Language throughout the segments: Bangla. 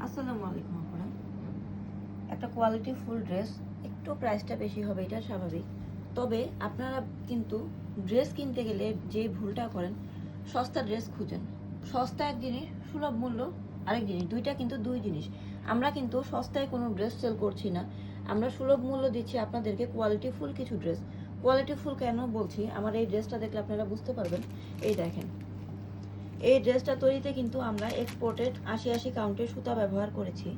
আসসালামু আলাইকুম আপনারা। একটা কোয়ালিটি ফুল ড্রেস, একটু প্রাইসটা বেশি হবে, এটা স্বাভাবিক। তবে আপনারা কিন্তু ড্রেস কিনতে গেলে যে ভুলটা করেন, সস্তা ড্রেস খুঁজেন। সস্তা এক জিনিস, সুলভ মূল্য আরেক জিনিস, দুইটা কিন্তু দুই জিনিস। আমরা কিন্তু সস্তায় কোনো ড্রেস সেল করছি না, আমরা সুলভ মূল্য দিচ্ছি আপনাদেরকে কোয়ালিটি ফুল কিছু ড্রেস। কোয়ালিটি ফুল কেন বলছি, আমার এই ড্রেসটা দেখলে আপনারা বুঝতে পারবেন। এই দেখেন, এই ড্রেসটা তৈরিতে কিন্তু আমরা এক্সপোর্টেড ৮০ কাউন্টের সুতা ব্যবহার করেছি।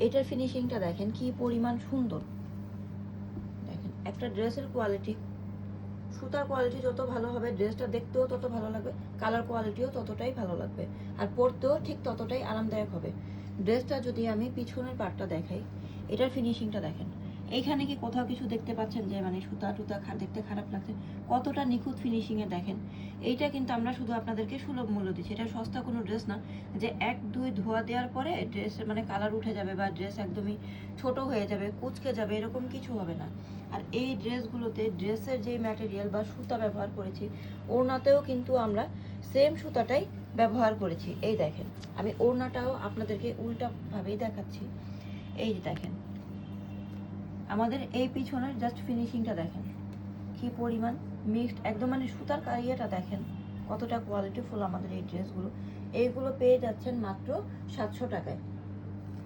এটার ফিনিশিংটা দেখেন কি পরিমাণ সুন্দর। দেখেন একটা ড্রেসের কোয়ালিটি, সুতার কোয়ালিটি যত ভালো হবে ড্রেসটা দেখতেও তত ভালো লাগবে, কালার কোয়ালিটিও ততটাই ভালো লাগবে, আর পরতেও ঠিক ততটাই আরামদায়ক হবে। ড্রেসটা যদি আমি পিছনের পার্টটা দেখাই, এটার ফিনিশিংটা দেখেন। এইখানে কি কোথাও কিছু দেখতে পাচ্ছেন যে মানে সুতা টুতা দেখতে খারাপ লাগছে? কতটা নিখুঁত ফিনিশিংয়ে দেখেন। এইটা কিন্তু আমরা শুধু আপনাদেরকে সুলভ মূল্য দিচ্ছি, এটা সস্তা কোনো ড্রেস না যে এক দুই ধোয়া দেওয়ার পরে ড্রেসের মানে কালার উঠে যাবে বা ড্রেস একদমই ছোট হয়ে যাবে, কুচকে যাবে, এরকম কিছু হবে না। আর এই ড্রেসগুলোতে ড্রেসের যে ম্যাটেরিয়াল বা সুতা ব্যবহার করেছি, ওড়নাতেও কিন্তু আমরা সেম সুতাটাই ব্যবহার করেছি। এই দেখেন, আমি ওড়নাটাও আপনাদেরকে উল্টাভাবেই দেখাচ্ছি। এই যে দেখেন, আমাদের এই পিছনের জাস্ট ফিনিশিংটা দেখেন কি পরিমাণ মিক্সড, একদম মানে সুতার কারিয়াটা দেখেন কতটা কোয়ালিটিফুল আমাদের এই ড্রেসগুলো। এইগুলো পেয়ে যাচ্ছেন মাত্র 700 টাকায়।